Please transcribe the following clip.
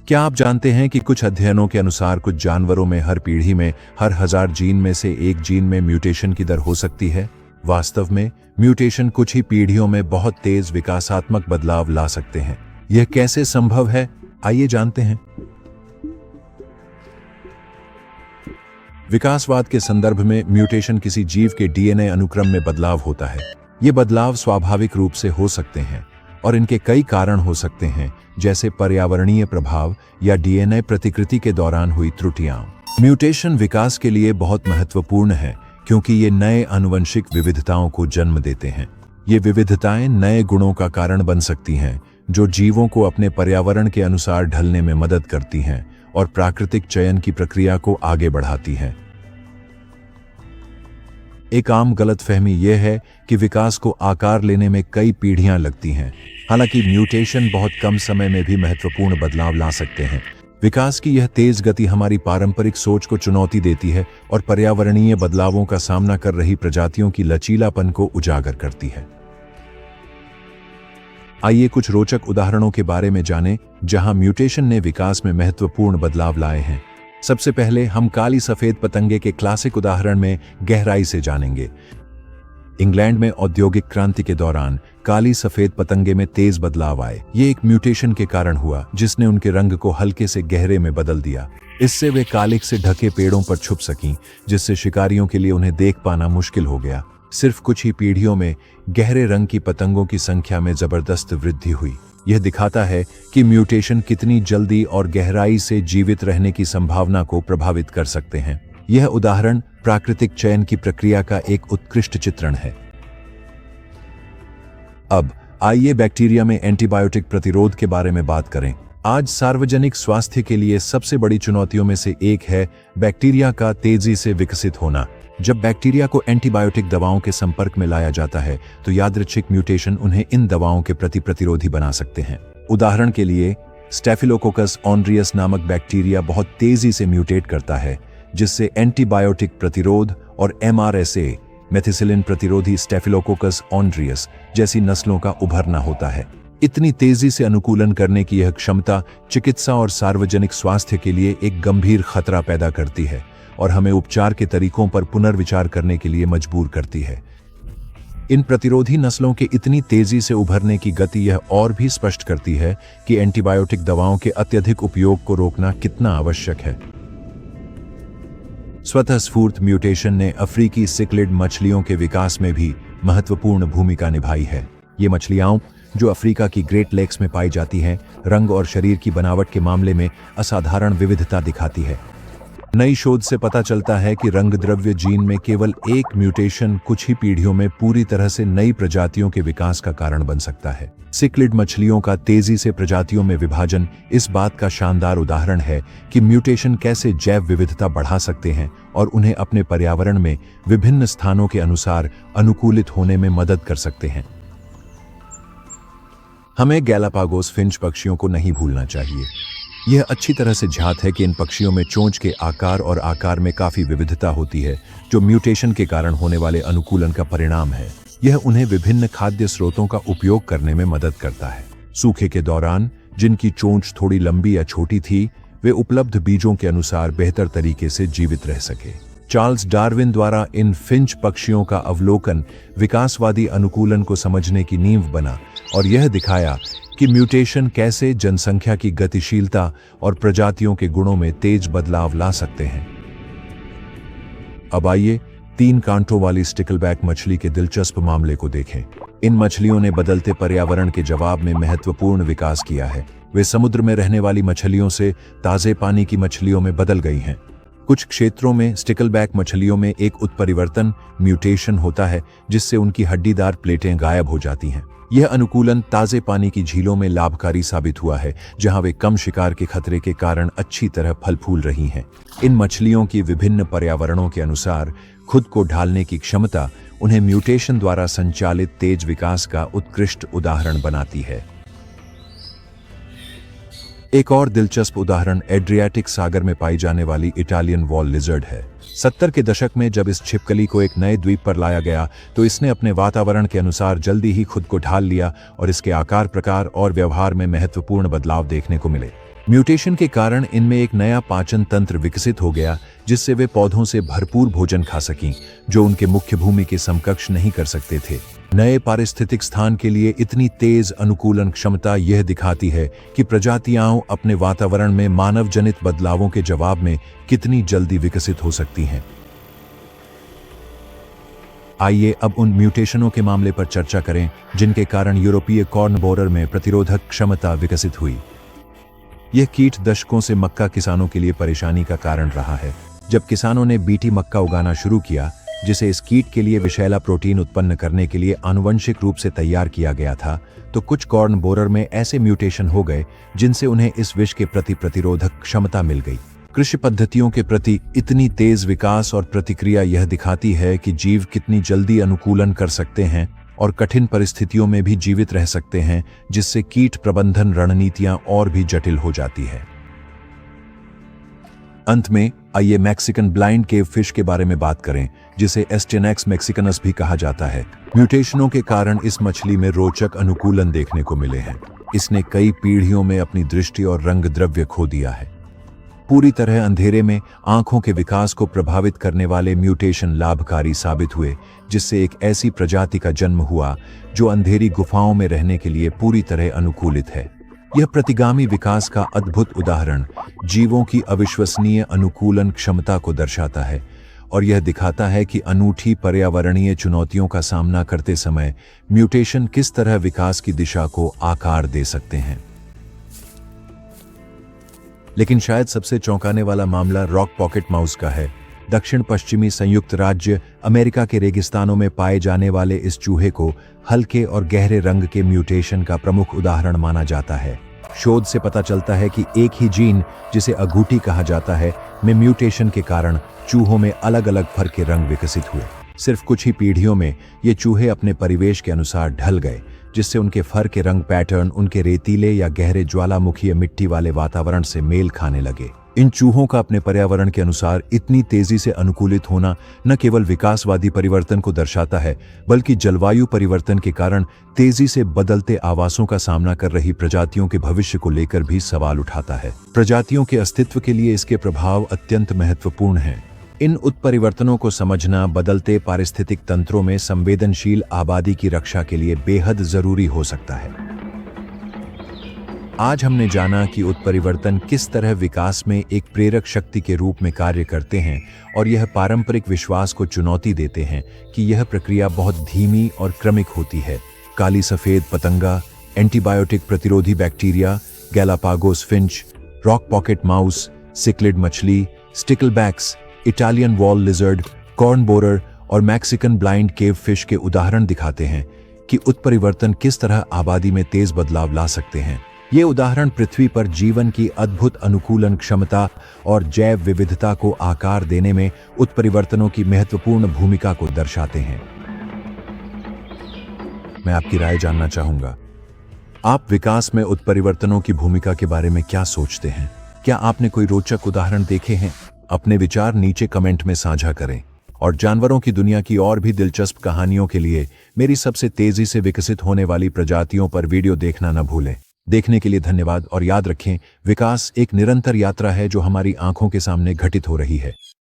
क्या आप जानते हैं कि कुछ अध्ययनों के अनुसार कुछ जानवरों में हर पीढ़ी में हर 1000 जीन में से एक जीन में म्यूटेशन की दर हो सकती है? वास्तव में म्यूटेशन कुछ ही पीढ़ियों में बहुत तेज विकासात्मक बदलाव ला सकते हैं। यह कैसे संभव है, आइए जानते हैं। विकासवाद के संदर्भ में म्यूटेशन किसी जीव के डीएनए अनुक्रम में बदलाव होता है। ये बदलाव स्वाभाविक रूप से हो सकते हैं और इनके कई कारण हो सकते हैं, जैसे पर्यावरणीय प्रभाव या डीएनए प्रतिकृति के दौरान हुई त्रुटियां। म्यूटेशन विकास के लिए बहुत महत्वपूर्ण है क्योंकि ये नए आनुवंशिक विविधताओं को जन्म देते हैं। ये विविधताएं नए गुणों का कारण बन सकती हैं, जो जीवों को अपने पर्यावरण के अनुसार ढलने में मदद करती हैं और प्राकृतिक चयन की प्रक्रिया को आगे बढ़ाती हैं। एक आम गलतफहमी यह है कि विकास को आकार लेने में कई पीढ़ियां लगती हैं। हालांकि म्यूटेशन बहुत कम समय में भी महत्वपूर्ण बदलाव ला सकते हैं। विकास की यह तेज गति हमारी पारंपरिक सोच को चुनौती देती है और पर्यावरणीय बदलावों का सामना कर रही प्रजातियों की लचीलापन को उजागर करती है। आइए कुछ रोचक उदाहरणों के बारे में जानें जहां म्यूटेशन ने विकास में महत्वपूर्ण बदलाव लाए हैं। सबसे पहले हम काली सफेद पतंगे के क्लासिक उदाहरण में गहराई से जानेंगे। इंग्लैंड में औद्योगिक क्रांति के दौरान काली सफेद पतंगे में तेज बदलाव आए। ये एक म्यूटेशन के कारण हुआ जिसने उनके रंग को हल्के से गहरे में बदल दिया। इससे वे कालिख से ढके पेड़ों पर छुप सकीं, जिससे शिकारियों के लिए उन्हें देख पाना मुश्किल हो गया। सिर्फ कुछ ही पीढ़ियों में गहरे रंग की पतंगों की संख्या में जबरदस्त वृद्धि हुई। यह दिखाता है कि म्यूटेशन कितनी जल्दी और गहराई से जीवित रहने की संभावना को प्रभावित कर सकते हैं। यह उदाहरण प्राकृतिक चयन की प्रक्रिया का एक उत्कृष्ट चित्रण है। अब आइए बैक्टीरिया में एंटीबायोटिक प्रतिरोध के बारे में बात करें। आज सार्वजनिक स्वास्थ्य के लिए सबसे बड़ी चुनौतियों में से एक है बैक्टीरिया का तेजी से विकसित होना। जब बैक्टीरिया को एंटीबायोटिक दवाओं के संपर्क में लाया जाता है तो यादृच्छिक म्यूटेशन उन्हें इन दवाओं के प्रति प्रतिरोधी बना सकते हैं। उदाहरण के लिए स्टेफिलोकोकस ऑनरियस नामक बैक्टीरिया बहुत तेजी से म्यूटेट करता है, जिससे एंटीबायोटिक प्रतिरोध और MRSA मेथिसिलिन प्रतिरोधी स्टेफिलोकोकस ऑनरियस जैसी नस्लों का उभरना होता है। इतनी तेजी से अनुकूलन करने की यह क्षमता चिकित्सा और सार्वजनिक स्वास्थ्य के लिए एक गंभीर खतरा पैदा करती है और हमें उपचार के तरीकों पर पुनर्विचार करने के लिए मजबूर करती है। इन प्रतिरोधी नस्लों के इतनी तेजी से उभरने की गति यह और भी स्पष्ट करती है कि एंटीबायोटिक दवाओं के अत्यधिक उपयोग को रोकना कितना आवश्यक है। स्वतःस्फूर्त म्यूटेशन ने अफ्रीकी सिक्लिड मछलियों के विकास में भी महत्वपूर्ण भूमिका निभाई है। ये मछलियां, जो अफ्रीका की ग्रेट लेक्स में पाई जाती हैं, रंग और शरीर की बनावट के मामले में असाधारण विविधता दिखाती है। नई शोध से पता चलता है कि रंगद्रव्य जीन में केवल एक म्यूटेशन कुछ ही पीढ़ियों में पूरी तरह से नई प्रजातियों के विकास का कारण बन सकता है। सिक्लिड मछलियों का तेजी से प्रजातियों में विभाजन इस बात का शानदार उदाहरण है कि म्यूटेशन कैसे जैव विविधता बढ़ा सकते हैं और उन्हें अपने पर्यावरण में विभिन्न स्थानों के अनुसार अनुकूलित होने में मदद कर सकते हैं। हमें गैलापागोस फिंच पक्षियों को नहीं भूलना चाहिए। यह अच्छी तरह से ज्ञात है कि इन पक्षियों में चोंच के आकार और आकार में काफी विविधता होती है, जो म्यूटेशन के कारण होने वाले अनुकूलन का परिणाम है। यह उन्हें विभिन्न खाद्य स्रोतों का उपयोग करने में मदद करता है। सूखे के दौरान जिनकी चोंच थोड़ी लंबी या छोटी थी, वे उपलब्ध बीजों के अनुसार बेहतर तरीके से जीवित रह सके। चार्ल्स डार्विन द्वारा इन फिंच पक्षियों का अवलोकन विकासवादी अनुकूलन को समझने की नींव बना और यह दिखाया कि म्यूटेशन कैसे जनसंख्या की गतिशीलता और प्रजातियों के गुणों में तेज बदलाव ला सकते हैं। अब आइए 3 कांटों वाली स्टिकलबैक मछली के दिलचस्प मामले को देखें। इन मछलियों ने बदलते पर्यावरण के जवाब में महत्वपूर्ण विकास किया है। वे समुद्र में रहने वाली मछलियों से ताजे पानी की मछलियों में बदल गई हैं। कुछ क्षेत्रों में स्टिकलबैक मछलियों में एक उत्परिवर्तन म्यूटेशन होता है, जिससे उनकी हड्डीदार प्लेटें गायब हो जाती हैं। यह अनुकूलन ताजे पानी की झीलों में लाभकारी साबित हुआ है, जहां वे कम शिकार के खतरे के कारण अच्छी तरह फल फूल रही हैं। इन मछलियों की विभिन्न पर्यावरणों के अनुसार खुद को ढालने की क्षमता उन्हें म्यूटेशन द्वारा संचालित तेज विकास का उत्कृष्ट उदाहरण बनाती है। एक और दिलचस्प उदाहरण एड्रियाटिक सागर में पाई जाने वाली इटालियन वॉल लिजर्ड है। 70 के दशक में जब इस छिपकली को एक नए द्वीप पर लाया गया तो इसने अपने वातावरण के अनुसार जल्दी ही खुद को ढाल लिया और इसके आकार, प्रकार और व्यवहार में महत्वपूर्ण बदलाव देखने को मिले। म्यूटेशन के कारण इनमें एक नया पाचन तंत्र विकसित हो गया, जिससे वे पौधों से भरपूर भोजन खा सकें, जो उनके मुख्य भूमि के समकक्ष नहीं कर सकते थे। नए पारिस्थितिक स्थान के लिए इतनी तेज अनुकूलन क्षमता यह दिखाती है कि प्रजातियां अपने वातावरण में मानव जनित बदलावों के जवाब में कितनी जल्दी विकसित हो सकती हैं। आइए अब उन म्यूटेशनों के मामले पर चर्चा करें जिनके कारण यूरोपीय कॉर्न बोरर में प्रतिरोधक क्षमता विकसित हुई। यह कीट दशकों से मक्का किसानों के लिए परेशानी का कारण रहा है। जब किसानों ने बीटी मक्का उगाना शुरू किया, जिसे इस कीट के लिए विषैला प्रोटीन उत्पन्न करने के लिए आनुवंशिक रूप से तैयार किया गया था, तो कुछ कॉर्न बोरर में ऐसे म्यूटेशन हो गए जिनसे उन्हें इस विष के प्रति प्रतिरोधक क्षमता मिल गई। कृषि पद्धतियों के प्रति इतनी तेज विकास और प्रतिक्रिया यह दिखाती है कि जीव कितनी जल्दी अनुकूलन कर सकते हैं और कठिन परिस्थितियों में भी जीवित रह सकते हैं, जिससे कीट प्रबंधन रणनीतियां और भी जटिल हो जाती है। अंत में आइए मैक्सिकन ब्लाइंड केव फिश के बारे में बात करें, जिसे एस्टेनेक्स मैक्सिकनस भी कहा जाता है। म्यूटेशनों के कारण इस मछली में रोचक अनुकूलन देखने को मिले हैं। इसने कई पीढ़ियों में अपनी दृष्टि और रंग द्रव्य खो दिया है। पूरी तरह अंधेरे में आंखों के विकास को प्रभावित करने वाले म्यूटेशन लाभकारी साबित हुए, जिससे एक ऐसी प्रजाति का जन्म हुआ जो अंधेरी गुफाओं में रहने के लिए पूरी तरह अनुकूलित है। यह प्रतिगामी विकास का अद्भुत उदाहरण जीवों की अविश्वसनीय अनुकूलन क्षमता को दर्शाता है और यह दिखाता है कि अनूठी पर्यावरणीय चुनौतियों का सामना करते समय म्यूटेशन किस तरह विकास की दिशा को आकार दे सकते हैं। लेकिन शायद सबसे चौंकाने वाला मामला रॉक पॉकेट माउस का है। दक्षिण पश्चिमी संयुक्त राज्य अमेरिका के रेगिस्तानों में पाए जाने वाले इस चूहे को हल्के और गहरे रंग के म्यूटेशन का प्रमुख उदाहरण माना जाता है। शोध से पता चलता है कि एक ही जीन, जिसे अगूटी कहा जाता है, में म्यूटेशन के कारण चूहों में अलग अलग फर के रंग विकसित हुए। सिर्फ कुछ ही पीढ़ियों में ये चूहे अपने परिवेश के अनुसार ढल गए, जिससे उनके फर के रंग पैटर्न उनके रेतीले या गहरे ज्वालामुखी मिट्टी वाले वातावरण से मेल खाने लगे। इन चूहों का अपने पर्यावरण के अनुसार इतनी तेजी से अनुकूलित होना न केवल विकासवादी परिवर्तन को दर्शाता है, बल्कि जलवायु परिवर्तन के कारण तेजी से बदलते आवासों का सामना कर रही प्रजातियों के भविष्य को लेकर भी सवाल उठाता है। प्रजातियों के अस्तित्व के लिए इसके प्रभाव अत्यंत महत्वपूर्ण हैं। इन उत्परिवर्तनों को समझना बदलते पारिस्थितिक तंत्रों में संवेदनशील आबादी की रक्षा के लिए बेहद जरूरी हो सकता है। आज हमने जाना कि उत्परिवर्तन किस तरह विकास में एक प्रेरक शक्ति के रूप में कार्य करते हैं और यह पारंपरिक विश्वास को चुनौती देते हैं कि यह प्रक्रिया बहुत धीमी और क्रमिक होती है। काली सफेद पतंगा, एंटीबायोटिक प्रतिरोधी बैक्टीरिया, Galapagos finch, rock pocket mouse, cichlid मछली, sticklebacks, Italian wall lizard, corn borer और मैक्सिकन ब्लाइंड केव फिश के उदाहरण दिखाते हैं कि उत्परिवर्तन किस तरह आबादी में तेज बदलाव ला सकते हैं। ये उदाहरण पृथ्वी पर जीवन की अद्भुत अनुकूलन क्षमता और जैव विविधता को आकार देने में उत्परिवर्तनों की महत्वपूर्ण भूमिका को दर्शाते हैं। मैं आपकी राय जानना चाहूंगा। आप विकास में उत्परिवर्तनों की भूमिका के बारे में क्या सोचते हैं? क्या आपने कोई रोचक उदाहरण देखे हैं? अपने विचार नीचे कमेंट में साझा करें और जानवरों की दुनिया की और भी दिलचस्प कहानियों के लिए मेरी सबसे तेजी से विकसित होने वाली प्रजातियों पर वीडियो देखना न भूलें। देखने के लिए धन्यवाद और याद रखें, विकास एक निरंतर यात्रा है जो हमारी आंखों के सामने घटित हो रही है।